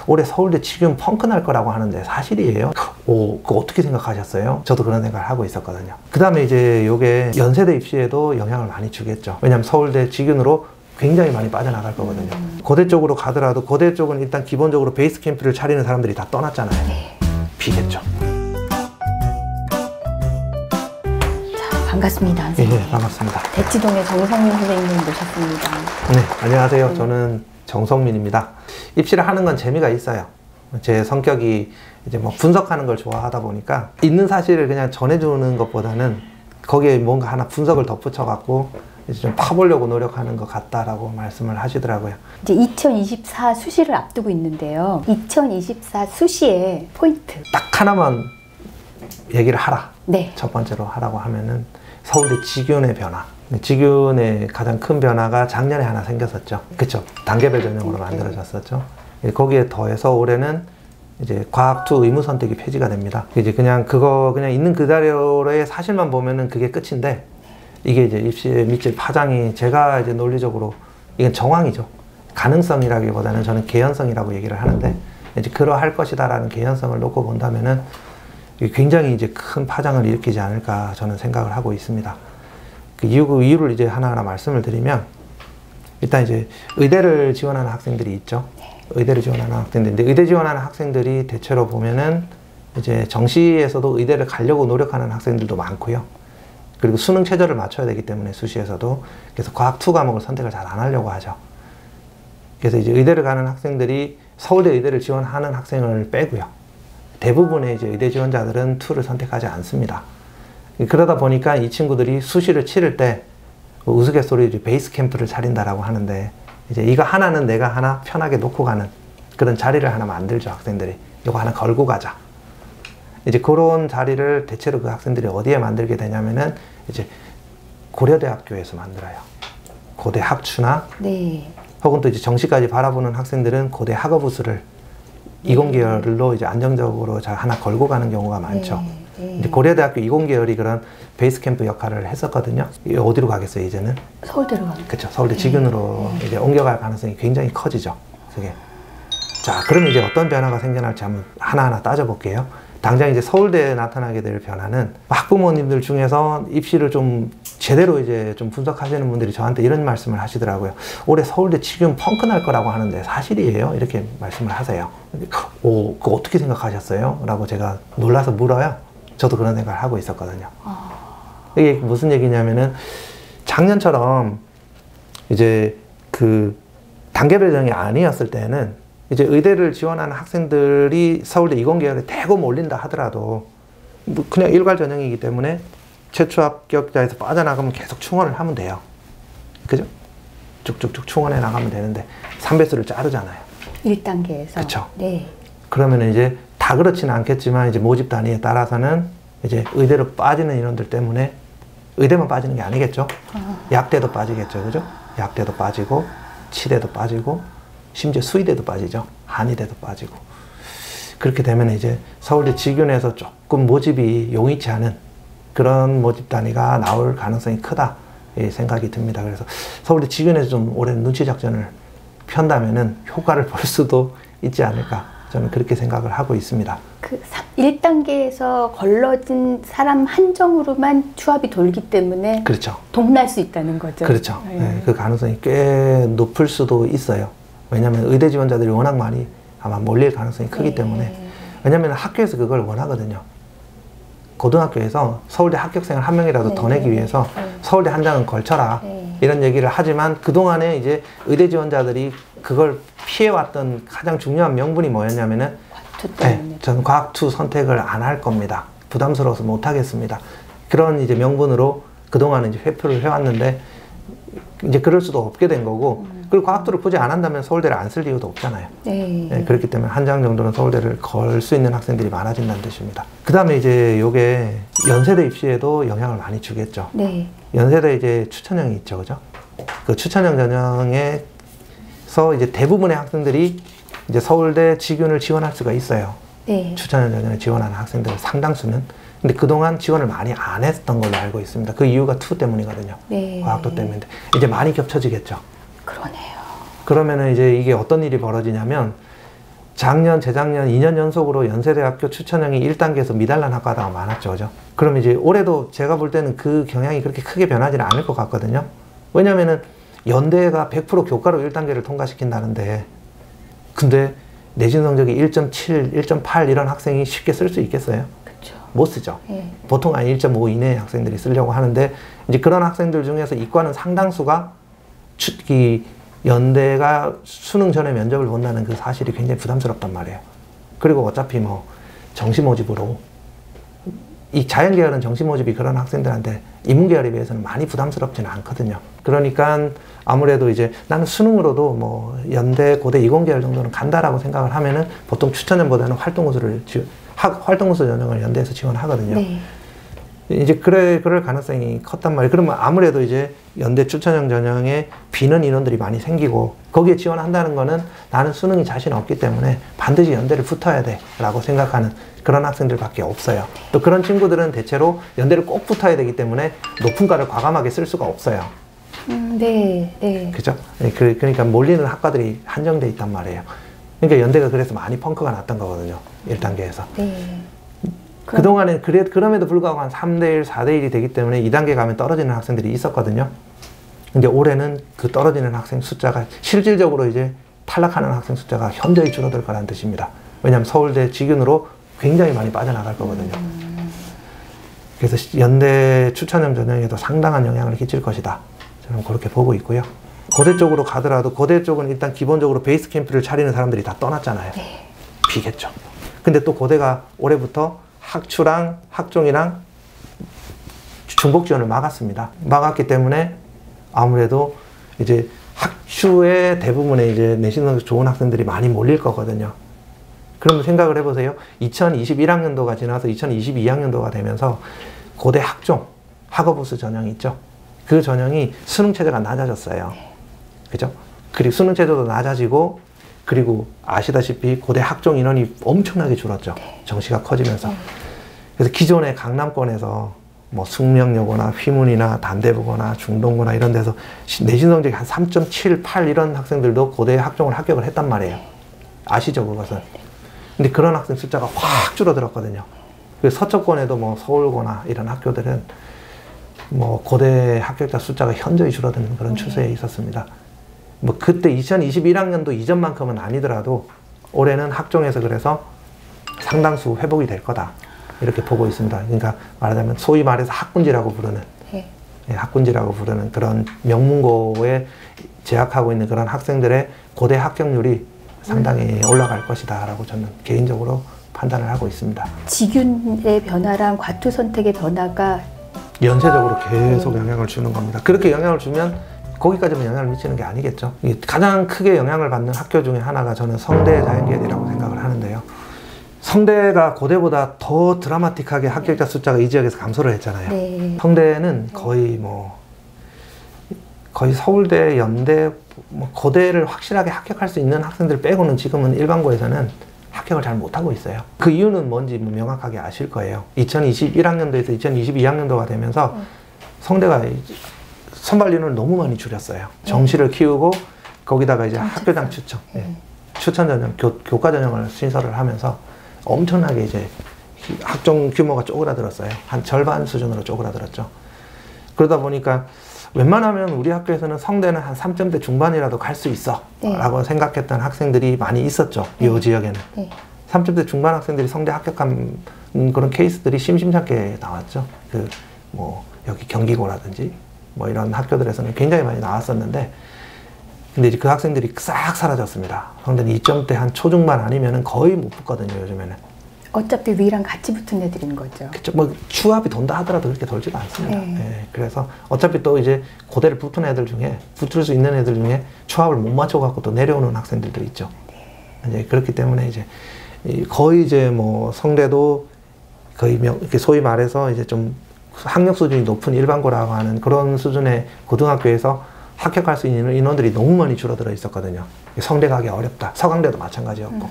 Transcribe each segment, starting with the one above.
올해 서울대 지금 펑크 날 거라고 하는데 사실이에요? 그거 어떻게 생각하셨어요? 저도 그런 생각을 하고 있었거든요. 그 다음에 이제 요게 연세대 입시에도 영향을 많이 주겠죠. 왜냐면 서울대 직윤으로 굉장히 많이 빠져나갈 거거든요. 고대 쪽으로 가더라도 고대 쪽은 일단 기본적으로 베이스 캠프를 차리는 사람들이 다 떠났잖아요. 비겠죠. 반갑습니다, 선생님. 예, 반갑습니다. 대치동의 정성민 선생님 모셨습니다. 네, 안녕하세요. 저는 정성민입니다. 입시를 하는 건 재미가 있어요. 제 성격이 이제 뭐 분석하는 걸 좋아하다 보니까 있는 사실을 그냥 전해주는 것보다는 거기에 뭔가 하나 분석을 덧붙여 갖고 이제 좀 파보려고 노력하는 것 같다라고 말씀을 하시더라고요. 이제 2024 수시를 앞두고 있는데요. 2024 수시의 포인트. 딱 하나만 얘기를 하라. 네. 첫 번째로 하라고 하면은 서울대 직윤의 변화. 직윤의 가장 큰 변화가 작년에 하나 생겼었죠. 그쵸? 단계별 전형으로 만들어졌었죠. 거기에 더해서 올해는 이제 과학2 의무 선택이 폐지가 됩니다. 이제 그냥 있는 그대로의 사실만 보면은 그게 끝인데, 이게 이제 입시에 미칠 파장이, 제가 이제 논리적으로 이건 정황이죠. 가능성이라기보다는 저는 개연성이라고 얘기를 하는데, 이제 그러할 것이다라는 개연성을 놓고 본다면은 굉장히 이제 큰 파장을 일으키지 않을까 저는 생각을 하고 있습니다. 그 이유를 이제 하나하나 말씀을 드리면, 일단 이제 의대를 지원하는 학생들이 있죠. 의대를 지원하는 학생들인데, 의대 지원하는 학생들이 대체로 보면은 이제 정시에서도 의대를 가려고 노력하는 학생들도 많고요. 그리고 수능 최저를 맞춰야 되기 때문에 수시에서도, 그래서 과학2 과목을 선택을 잘 안 하려고 하죠. 그래서 이제 의대를 가는 학생들이 서울대 의대를 지원하는 학생을 빼고요. 대부분의 이제 의대 지원자들은 2를 선택하지 않습니다. 그러다 보니까 이 친구들이 수시를 치를 때 우스갯소리 베이스 캠프를 차린다라고 하는데, 이제 이거 하나는 내가 하나 편하게 놓고 가는 그런 자리를 하나 만들죠. 학생들이 이거 하나 걸고 가자. 이제 그런 자리를 대체로 그 학생들이 어디에 만들게 되냐면은 이제 고려대학교에서 만들어요. 고대 학추나 네. 혹은 또 이제 정시까지 바라보는 학생들은 고대 학업우수를 이공계열로 이제 안정적으로 하나 걸고 가는 경우가 많죠. 이제 고려대학교 이공계열이 그런 베이스 캠프 역할을 했었거든요. 어디로 가겠어요, 이제는? 서울대로 가겠죠. 그렇죠. 서울대 직윤으로 이제 옮겨갈 가능성이 굉장히 커지죠. 그게. 자, 그럼 이제 어떤 변화가 생겨날지 한번 하나하나 따져볼게요. 당장 이제 서울대에 나타나게 될 변화는, 학부모님들 중에서 입시를 좀 제대로 이제 좀 분석하시는 분들이 저한테 이런 말씀을 하시더라고요. 올해 서울대 직윤 펑크 날 거라고 하는데 사실이에요? 이렇게 말씀을 하세요. 그거 어떻게 생각하셨어요? 라고 제가 놀라서 물어요. 저도 그런 생각을 하고 있었거든요. 이게 무슨 얘기냐면은, 작년처럼 이제 그 단계별 전형이 아니었을 때는 이제 의대를 지원하는 학생들이 서울대 이공계열에 대거 몰린다 하더라도 뭐 그냥 일괄 전형이기 때문에 최초 합격자에서 빠져나가면 계속 충원을 하면 돼요. 그죠? 쭉쭉쭉 충원해 나가면 되는데 3배수를 자르잖아요. 1단계에서. 그쵸. 네. 그러면 이제 다 그렇지는 않겠지만 이제 모집 단위에 따라서는 이제 의대로 빠지는 인원들 때문에, 의대만 빠지는 게 아니겠죠. 약대도 빠지겠죠. 그죠? 약대도 빠지고 치대도 빠지고 심지어 수의대도 빠지죠. 한의대도 빠지고. 그렇게 되면 이제 서울대 직윤에서 조금 모집이 용이치 않은 그런 모집 단위가 나올 가능성이 크다, 이 생각이 듭니다. 그래서 서울대 직윤에서 좀 올해 눈치 작전을 편다면은 효과를 볼 수도 있지 않을까, 저는 그렇게 생각을 하고 있습니다. 그 1단계에서 걸러진 사람 한정으로만 추합이 돌기 때문에, 그렇죠, 동날 수 있다는 거죠. 그렇죠. 네, 그 가능성이 꽤 높을 수도 있어요. 왜냐하면 의대 지원자들이 워낙 많이 아마 몰릴 가능성이 크기 때문에. 왜냐하면 학교에서 그걸 원하거든요. 고등학교에서 서울대 합격생을 한 명이라도 더 내기 위해서 서울대 한 장은 걸쳐라, 이런 얘기를 하지만, 그동안에 이제 의대 지원자들이 그걸 피해왔던 가장 중요한 명분이 뭐였냐면은, 저는 과학2 선택을 안 할 겁니다. 부담스러워서 못 하겠습니다. 그런 이제 명분으로 그동안 이제 회표를 해왔는데, 이제 그럴 수도 없게 된 거고, 그리고 과학2를 굳이 안 한다면 서울대를 안 쓸 이유도 없잖아요. 네, 그렇기 때문에 한 장 정도는 서울대를 걸 수 있는 학생들이 많아진다는 뜻입니다. 그 다음에 이제 요게 연세대 입시에도 영향을 많이 주겠죠. 네. 연세대 이제 추천형이 있죠. 그죠? 그 추천형 전형에서 이제 대부분의 학생들이 이제 서울대 직윤을 지원할 수가 있어요. 네. 추천형 전형을 지원하는 학생들 상당수는. 근데 그동안 지원을 많이 안 했던 걸로 알고 있습니다. 그 이유가 2 때문이거든요. 네. 과학도 때문에. 이제 많이 겹쳐지겠죠. 그러네요. 그러면은 이제 이게 어떤 일이 벌어지냐면, 작년, 재작년 2년 연속으로 연세대학교 추천형이 1단계에서 미달난 학과가 많았죠. 그죠? 그럼 이제 올해도 제가 볼 때는 그 경향이 그렇게 크게 변하지는 않을 것 같거든요. 왜냐면은 연대가 100% 교과로 1단계를 통과시킨다는데, 근데 내신 성적이 1.7, 1.8 이런 학생이 쉽게 쓸 수 있겠어요? 그쵸. 못 쓰죠. 예. 보통 한 1.5 이내의 학생들이 쓰려고 하는데, 이제 그런 학생들 중에서 이과는 상당수가 이 연대가 수능 전에 면접을 본다는 그 사실이 굉장히 부담스럽단 말이에요. 그리고 어차피 뭐 정시 모집으로, 이 자연계열은 정시 모집이 그런 학생들한테 인문계열에 비해서는 많이 부담스럽지는 않거든요. 그러니까 아무래도 이제 나는 수능으로도 뭐 연대, 고대, 이공계열 정도는 간다라고 생각을 하면은 보통 추천형보다는 활동우수 전형을 연대에서 지원하거든요. 네. 이제 그럴 가능성이 컸단 말이에요. 그러면 아무래도 이제 연대 추천형 전형에 비는 인원들이 많이 생기고, 거기에 지원한다는 거는 나는 수능이 자신 없기 때문에 반드시 연대를 붙어야 돼 라고 생각하는 그런 학생들밖에 없어요. 또 그런 친구들은 대체로 연대를 꼭 붙어야 되기 때문에 높은 과를 과감하게 쓸 수가 없어요. 네, 네. 그죠? 그러니까 몰리는 학과들이 한정돼 있단 말이에요. 그러니까 연대가 그래서 많이 펑크가 났던 거거든요. 1단계에서. 네. 그동안엔 그럼에도 불구하고 한 3대1, 4대1이 되기 때문에 2단계 가면 떨어지는 학생들이 있었거든요. 근데 올해는 그 떨어지는 학생 숫자가 실질적으로 이제 탈락하는 학생 숫자가 현저히 줄어들 거라는 뜻입니다. 왜냐하면 서울대 직윤으로 굉장히 많이 빠져나갈 거거든요. 그래서 연대 추천형 전형에도 상당한 영향을 끼칠 것이다. 저는 그렇게 보고 있고요. 고대 쪽으로 가더라도 고대 쪽은 일단 기본적으로 베이스 캠프를 차리는 사람들이 다 떠났잖아요. 네. 비겠죠. 근데 또 고대가 올해부터 학추랑 학종이랑 중복 지원을 막았습니다. 막았기 때문에 아무래도 이제 학추의 대부분의 이제 내신 성적 좋은 학생들이 많이 몰릴 거거든요. 그러면 생각을 해보세요. 2021학년도가 지나서 2022학년도가 되면서 고대 학종, 학업우수 전형이 있죠. 그 전형이 수능 체제가 낮아졌어요. 그죠? 그리고 수능 체제도 낮아지고, 그리고 아시다시피 고대 학종 인원이 엄청나게 줄었죠. 정시가 커지면서. 그래서 기존의 강남권에서 뭐 숙명여고나 휘문이나 단대부고나 중동고나 이런 데서 내신 성적이 한 3.78 이런 학생들도 고대 학종을 합격을 했단 말이에요. 아시죠, 그것은? 근데 그런 학생 숫자가 확 줄어들었거든요. 그래서 서초권에도 뭐 서울고나 이런 학교들은 뭐 고대 합격자 숫자가 현저히 줄어드는 그런 추세에 있었습니다. 뭐 그때 2021학년도 이전만큼은 아니더라도 올해는 학종에서 그래서 상당수 회복이 될 거다. 이렇게 보고 있습니다. 그러니까 말하자면 소위 말해서 학군지라고 부르는, 학군지라고 부르는 그런 명문고에 재학하고 있는 그런 학생들의 고대 합격률이 상당히 올라갈 것이다 라고 저는 개인적으로 판단을 하고 있습니다. 직윤의 변화랑 과투 선택의 변화가 연쇄적으로 계속 영향을 주는 겁니다. 그렇게 영향을 주면 거기까지만 영향을 미치는 게 아니겠죠. 가장 크게 영향을 받는 학교 중에 하나가 저는 성대 자연계열이라고 생각을 하는데요. 성대가 고대보다 더 드라마틱하게 합격자 숫자가 이 지역에서 감소를 했잖아요. 네. 성대는 거의 서울대, 연대, 고대를 확실하게 합격할 수 있는 학생들 빼고는 지금은 일반고에서는 합격을 잘 못하고 있어요. 그 이유는 뭔지 명확하게 아실 거예요. 2021학년도에서 2022학년도가 되면서 성대가 선발 인원을 너무 많이 줄였어요. 정시를 키우고 거기다가 이제 학교장 추천, 추천 전형, 교과 전형을 신설을 하면서 엄청나게 이제 학종 규모가 쪼그라들었어요. 한 절반 수준으로 쪼그라들었죠. 그러다 보니까 웬만하면 우리 학교에서는 성대는 한 3점대 중반이라도 갈 수 있어 라고 생각했던 학생들이 많이 있었죠. 이 지역에는. 3점대 중반 학생들이 성대 합격한 그런 케이스들이 심심찮게 나왔죠. 여기 경기고라든지 뭐 이런 학교들에서는 굉장히 많이 나왔었는데, 근데 이제 그 학생들이 싹 사라졌습니다. 성대는 2점대 한 초중반 아니면은 거의 못 붙거든요, 요즘에는. 어차피 위랑 같이 붙은 애들인 거죠. 그쵸. 뭐 추합이 돈다 하더라도 그렇게 돌지도 않습니다. 그래서 어차피 또 이제 고대를 붙은 애들 중에, 붙을 수 있는 애들 중에 추합을 못 맞춰갖고 또 내려오는 학생들도 있죠. 이제 그렇기 때문에 이제 거의 이제 뭐 성대도 거의 소위 말해서 이제 좀 학력 수준이 높은 일반고라고 하는 그런 수준의 고등학교에서 합격할 수 있는 인원들이 너무 많이 줄어들어 있었거든요. 성대 가기 어렵다. 서강대도 마찬가지였고.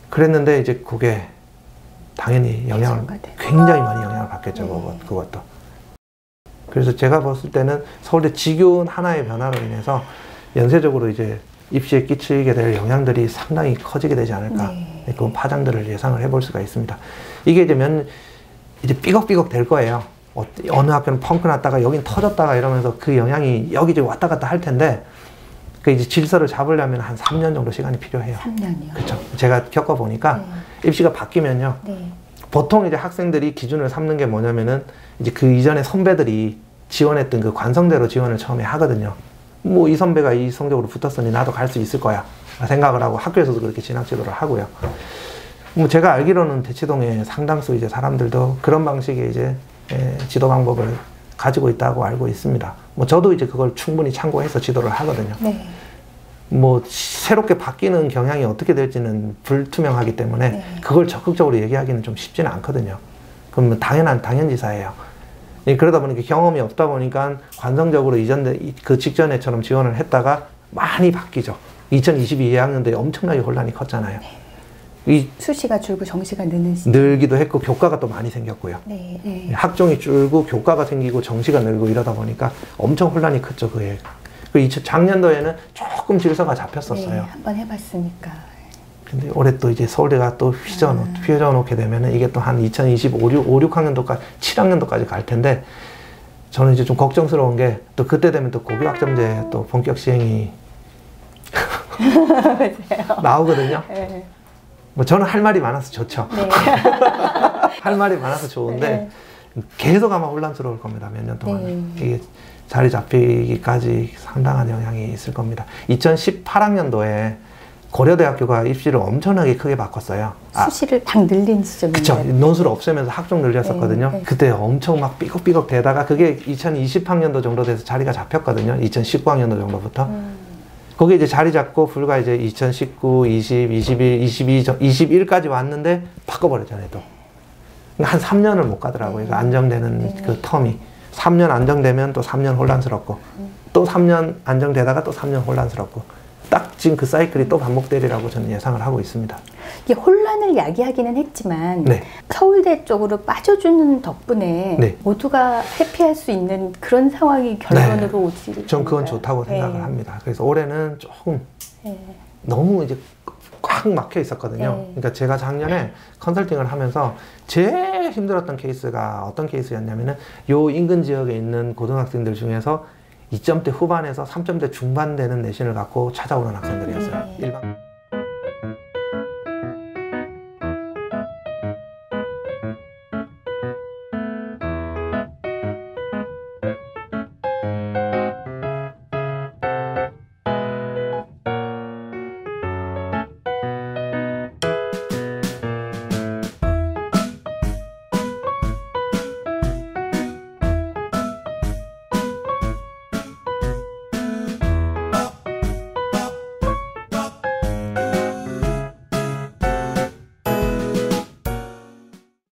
그랬는데 이제 그게 당연히 굉장히 많이 영향을 받겠죠. 그것도. 그래서 제가 봤을 때는 서울대 직윤 하나의 변화로 인해서 연쇄적으로 이제 입시에 끼치게 될 영향들이 상당히 커지게 되지 않을까. 네. 그 파장들을 예상을 해볼 수가 있습니다. 이게 이제 삐걱삐걱 될 거예요. 어느 학교는 펑크 났다가 여긴 터졌다가 이러면서 그 영향이 여기저기 왔다 갔다 할 텐데, 그 이제 질서를 잡으려면 한 3년 정도 시간이 필요해요. 3년이요? 그렇죠. 제가 겪어보니까 입시가 바뀌면요. 보통 이제 학생들이 기준을 삼는 게 뭐냐면은 이제 그 이전에 선배들이 지원했던 그 관성대로 지원을 처음에 하거든요. 뭐 이 선배가 이 성적으로 붙었으니 나도 갈 수 있을 거야 생각을 하고 학교에서도 그렇게 진학 지도를 하고요. 뭐 제가 알기로는 대치동의 상당수 이제 사람들도 그런 방식의 이제 지도 방법을 가지고 있다고 알고 있습니다. 뭐 저도 이제 그걸 충분히 참고해서 지도를 하거든요. 네. 뭐 새롭게 바뀌는 경향이 어떻게 될지는 불투명하기 때문에 네. 그걸 적극적으로 얘기하기는 좀 쉽지는 않거든요. 그건 뭐 당연지사예요. 그러다 보니까 경험이 없다 보니까 관성적으로 그 직전에처럼 지원을 했다가 많이 바뀌죠. 2022 2학년도에 엄청나게 혼란이 컸잖아요. 네. 이 수시가 줄고 정시가 늘기도 했고 교과가 또 많이 생겼고요. 네, 네. 학종이 줄고 교과가 생기고 정시가 늘고 이러다 보니까 엄청 혼란이 컸죠. 그해. 작년도에는 조금 질서가 잡혔었어요. 네, 한번 해봤으니까. 근데 올해 또 이제 서울대가 또 휘저어놓게 되면은 이게 또 한 2025, 5, 6학년도까지, 7학년도까지 갈 텐데, 저는 이제 좀 걱정스러운 게 또 그때 되면 또 고교학점제 또 본격 시행이 나오거든요. 네. 뭐 저는 할 말이 많아서 좋죠. 네. 할 말이 많아서 좋은데 네. 계속 아마 혼란스러울 겁니다. 몇 년 동안. 네. 이게 자리 잡히기까지 상당한 영향이 있을 겁니다. 2018학년도에 고려대학교가 입시를 엄청나게 크게 바꿨어요. 수시를 딱 늘린 시점인데. 그쵸. 논술을 없애면서 학종 늘렸었거든요. 네, 네. 그때 엄청 막 삐걱삐걱 되다가 그게 2020학년도 정도 돼서 자리가 잡혔거든요. 2019학년도 정도부터. 거기 이제 자리 잡고 불과 이제 2019, 20, 21, 22, 21까지 왔는데 바꿔버렸잖아요, 또. 한 3년을 못 가더라고요. 그 안정되는 그 텀이. 3년 안정되면 또 3년 혼란스럽고, 또 3년 안정되다가 또 3년 혼란스럽고. 딱 지금 그 사이클이 또 반복되리라고 저는 예상을 하고 있습니다. 이게 혼란을 야기하기는 했지만 네. 서울대 쪽으로 빠져주는 덕분에 네. 모두가 회피할 수 있는 그런 상황이 결론으로 네. 오지. 전 그건 좋다고 생각을 네. 합니다. 그래서 올해는 조금 네. 너무 이제 꽉 막혀 있었거든요. 네. 그러니까 제가 작년에 컨설팅을 하면서 제일 힘들었던 케이스가 어떤 케이스였냐면은 요 인근 지역에 있는 고등학생들 중에서 2점대 후반에서 3점대 중반 되는 내신을 갖고 찾아오는 학생들이었어요. 일반